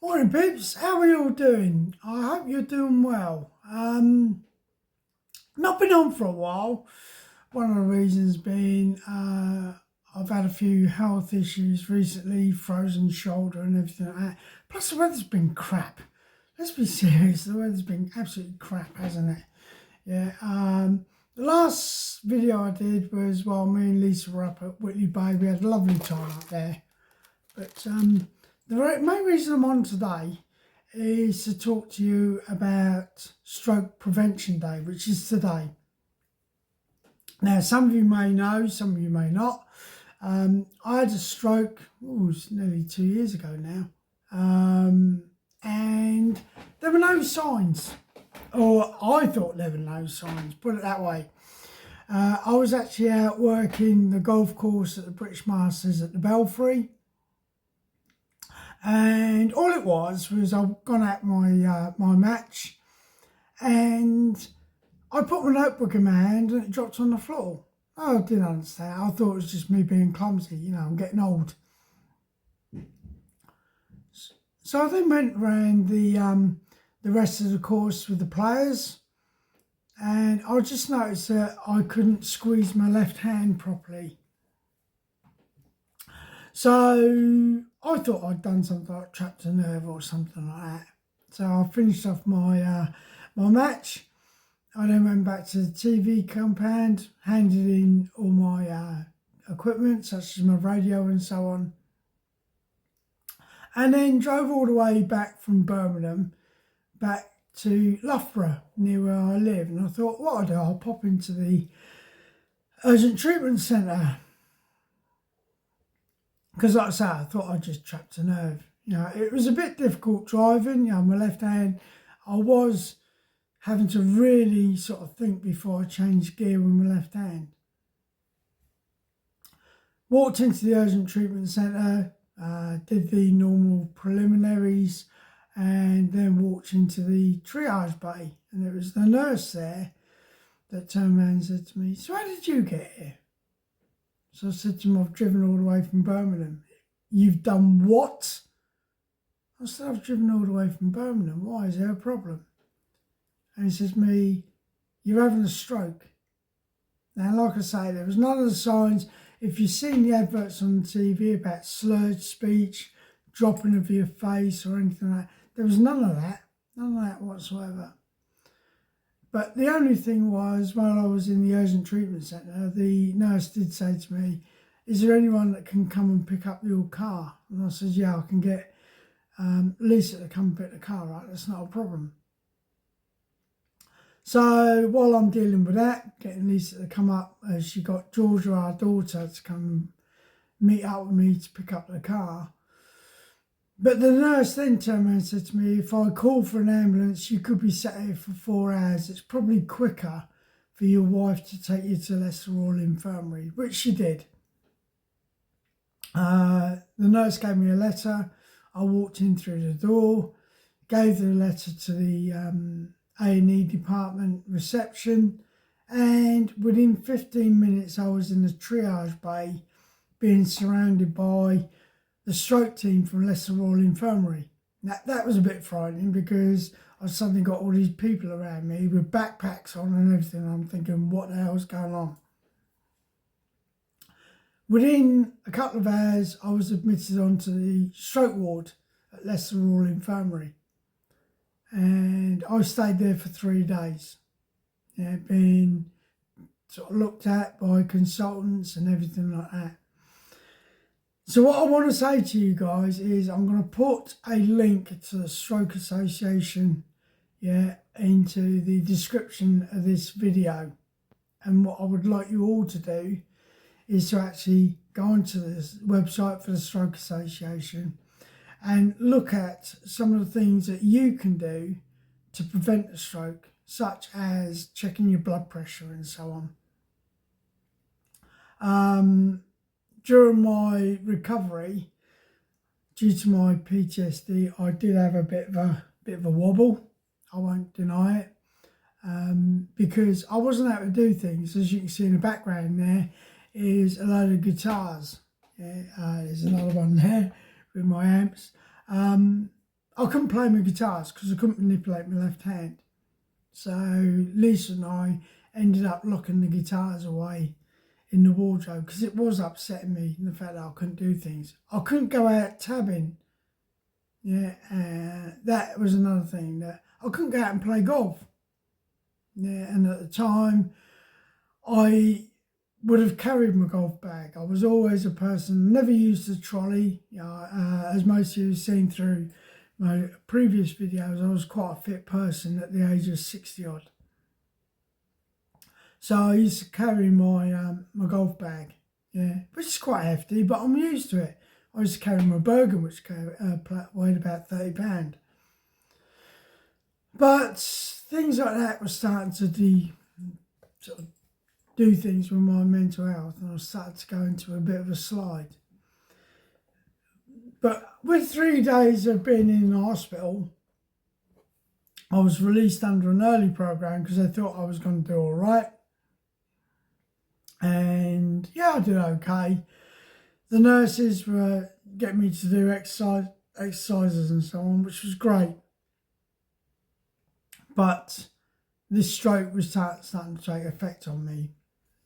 Morning, peeps. How are you all doing? I hope you're doing well. Not been on for a while. One of the reasons being I've had a few health issues recently, frozen shoulder and everything like that. Plus the weather's been crap. Let's be serious. The weather's been absolutely crap, hasn't it? Yeah. The last video I did was while me and Lisa were up at Whitley Bay. We had a lovely time up there. But the main reason I'm on today is to talk to you about Stroke Prevention Day, which is today. Now, some of you may know, some of you may not. I had a stroke, it was nearly 2 years ago now, and there were no signs, or I thought there were no signs, put it that way. I was actually out working the golf course at the British Masters at the Belfry. And all it was I'd gone out my match, and I put my notebook in my hand and it dropped on the floor. I didn't understand. I thought it was just me being clumsy. You know, I'm getting old. So I then went around the rest of the course with the players, and I just noticed that I couldn't squeeze my left hand properly. So I thought I'd done something like trapped a nerve or something like that. So I finished off my match. I then went back to the TV compound, handed in all my equipment, such as my radio and so on, and then drove all the way back from Birmingham back to Loughborough, near where I live. And I thought, what I'll do, I'll pop into the urgent treatment centre. Because like I say, I thought I just trapped a nerve. You know, it was a bit difficult driving. You know, my left hand, I was having to really sort of think before I changed gear with my left hand. Walked into the urgent treatment centre, did the normal preliminaries, and then walked into the triage bay. And there was the nurse there that turned around and said to me, "So how did you get here?" So I said to him, "I've driven all the way from Birmingham." "You've done what?" I said, "I've driven all the way from Birmingham. Why? Is there a problem?" And he says to me, "You're having a stroke." Now, like I say, there was none of the signs. If you've seen the adverts on the TV about slurred speech, dropping of your face or anything like that, there was none of that whatsoever. But the only thing was, while I was in the urgent treatment centre, the nurse did say to me, "Is there anyone that can come and pick up your car?" And I said, "Yeah, I can get Lisa to come and pick the car up. That's not a problem." So while I'm dealing with that, getting Lisa to come up, she got Georgia, our daughter, to come and meet up with me to pick up the car. But the nurse then turned around and said to me, "If I call for an ambulance, you could be sat here for 4 hours. It's probably quicker for your wife to take you to Leicester Royal Infirmary," which she did. The nurse gave me a letter. I walked in through the door, gave the letter to the A&E department reception, and within 15 minutes I was in the triage bay being surrounded by the stroke team from Leicester Royal Infirmary. Now, that was a bit frightening because I suddenly got all these people around me with backpacks on and everything. I'm thinking, what the hell's going on? Within a couple of hours, I was admitted onto the stroke ward at Leicester Royal Infirmary. And I stayed there for 3 days. Yeah, being sort of looked at by consultants and everything like that. So what I want to say to you guys is I'm going to put a link to the Stroke Association, into the description of this video. And what I would like you all to do is to actually go onto the website for the Stroke Association and look at some of the things that you can do to prevent a stroke, such as checking your blood pressure and so on. During my recovery, due to my PTSD, I did have a bit of a wobble. I won't deny it, because I wasn't able to do things. As you can see in the background, there is a load of guitars. There's another one there with my amps. I couldn't play my guitars because I couldn't manipulate my left hand. So Lisa and I ended up locking the guitars away in the wardrobe because it was upsetting me, the fact that I couldn't do things. I couldn't go out tabbing. Yeah, that was another thing, that I couldn't go out and play golf. Yeah, and at the time, I would have carried my golf bag. I was always a person, never used a trolley. As most of you have seen through my previous videos, I was quite a fit person at the age of 60 odd. So I used to carry my my golf bag, yeah, which is quite hefty, but I'm used to it. I used to carry my Bergen, which weighed about £30. But things like that were starting to sort of do things with my mental health, and I started to go into a bit of a slide. But with 3 days of being in the hospital, I was released under an early program because they thought I was going to do all right. And yeah, I did okay. The nurses were getting me to do exercises and so on, which was great. But this stroke was starting to take effect on me.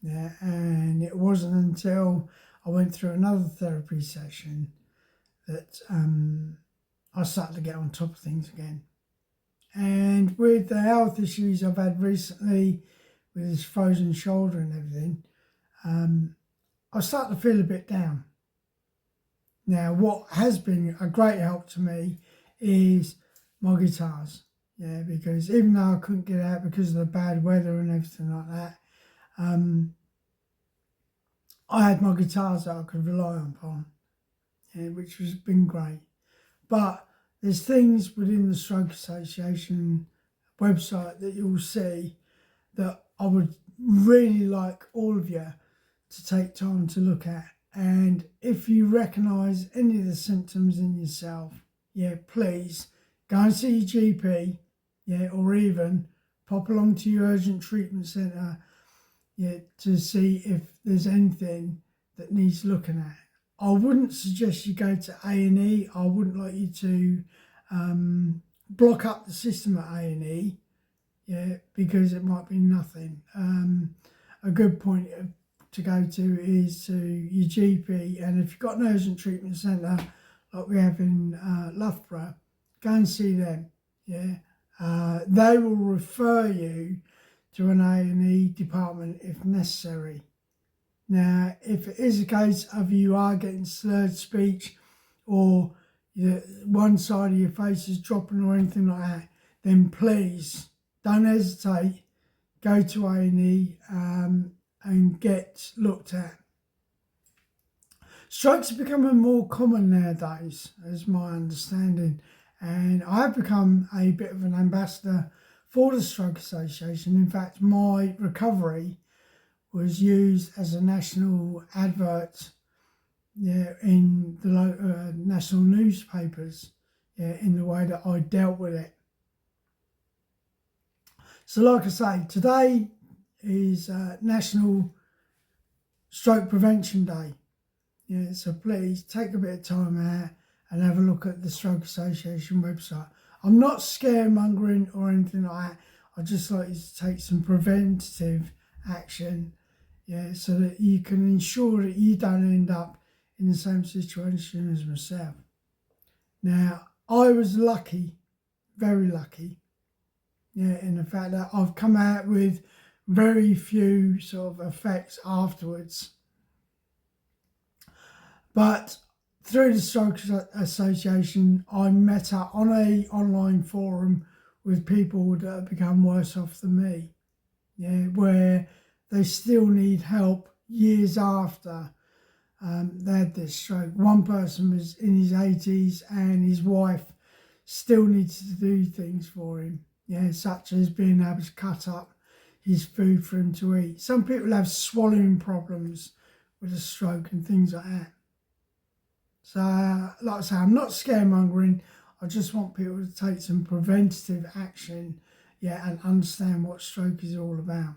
Yeah, and it wasn't until I went through another therapy session that I started to get on top of things again. And with the health issues I've had recently, with this frozen shoulder and everything, I start to feel a bit down. Now, what has been a great help to me is my guitars. Yeah, because even though I couldn't get out because of the bad weather and everything like that, I had my guitars that I could rely upon, yeah, which has been great. But there's things within the Stroke Association website that you'll see that I would really like all of you to take time to look at. And if you recognise any of the symptoms in yourself, yeah, please go and see your GP, yeah, or even pop along to your urgent treatment centre, yeah, to see if there's anything that needs looking at. I wouldn't suggest you go to A&E. I wouldn't like you to block up the system at A&E, yeah, because it might be nothing. A good point to go to is to your GP, and if you've got an urgent treatment centre like we have in Loughborough, go and see them. Yeah, they will refer you to an A&E department if necessary. Now, if it is a case of you are getting slurred speech, or one side of your face is dropping or anything like that, then please don't hesitate. Go to A&E and get looked at. Strokes are becoming more common nowadays, as my understanding, and I've become a bit of an ambassador for the Stroke Association. In fact, my recovery was used as a national advert, yeah, in the national newspapers, yeah, in the way that I dealt with it. So like I say, today is National Stroke Prevention Day. Yeah, so please take a bit of time out and have a look at the Stroke Association website. I'm not scaremongering or anything like that. I'd just like you to take some preventative action, yeah, so that you can ensure that you don't end up in the same situation as myself. Now, I was lucky, very lucky, yeah, in the fact that I've come out with very few sort of effects afterwards. But through the Stroke Association, I met up on an online forum with people that have become worse off than me, yeah, where they still need help years after they had this stroke. One person was in his 80s and his wife still needs to do things for him, yeah, such as being able to cut up his food for him to eat. Some people have swallowing problems with a stroke and things like that. So, like I say, I'm not scaremongering. I just want people to take some preventative action, yeah, and understand what stroke is all about.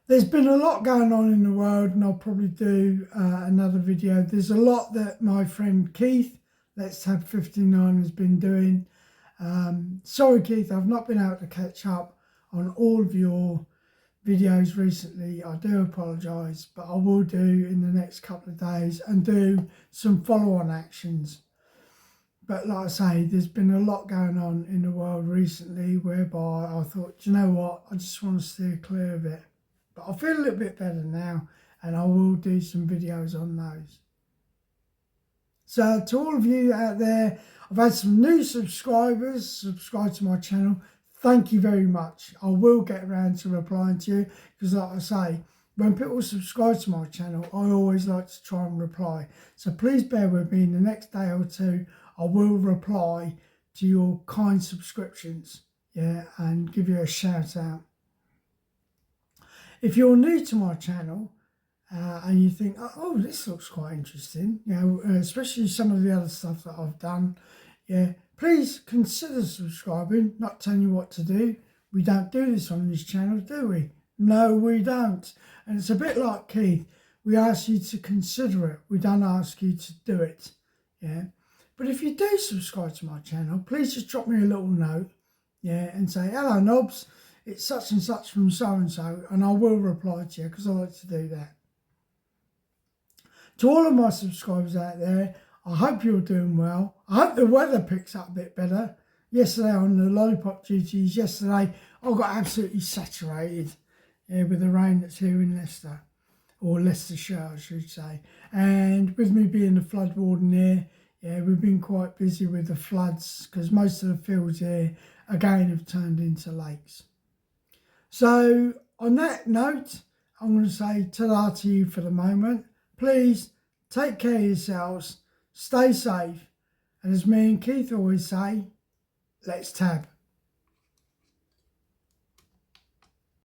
There's been a lot going on in the world, and I'll probably do another video. There's a lot that my friend Keith Let's Tab 59 has been doing. Sorry, Keith, I've not been able to catch up on all of your videos recently. I do apologise, but I will do in the next couple of days and do some follow-on actions. But like I say, there's been a lot going on in the world recently whereby I thought, you know what, I just want to steer clear of it. But I feel a little bit better now, and I will do some videos on those. So to all of you out there, I've had some new subscribers subscribe to my channel. Thank you very much. I will get around to replying to you because, like I say, when people subscribe to my channel, I always like to try and reply. So please bear with me. In the next day or two, I will reply to your kind subscriptions, yeah, and give you a shout out. If you're new to my channel and you think, oh, this looks quite interesting, you know, especially some of the other stuff that I've done, yeah, please consider subscribing. Not telling you what to do. We don't do this on this channel, do we? No, we don't. And it's a bit like Keith. We ask you to consider it. We don't ask you to do it, yeah. But if you do subscribe to my channel, please just drop me a little note, yeah, and say, hello, Nobs, it's such and such from so-and-so, and I will reply to you because I like to do that. To all of my subscribers out there, I hope you're doing well. I hope the weather picks up a bit better. Yesterday on the lollipop duties, I got absolutely saturated, yeah, with the rain that's here in Leicester, or Leicestershire, I should say. And with me being the flood warden here, yeah, we've been quite busy with the floods because most of the fields here, again, have turned into lakes. So on that note, I'm going to say ta-da to you for the moment. Please take care of yourselves, stay safe, and as me and Keith always say, let's tab.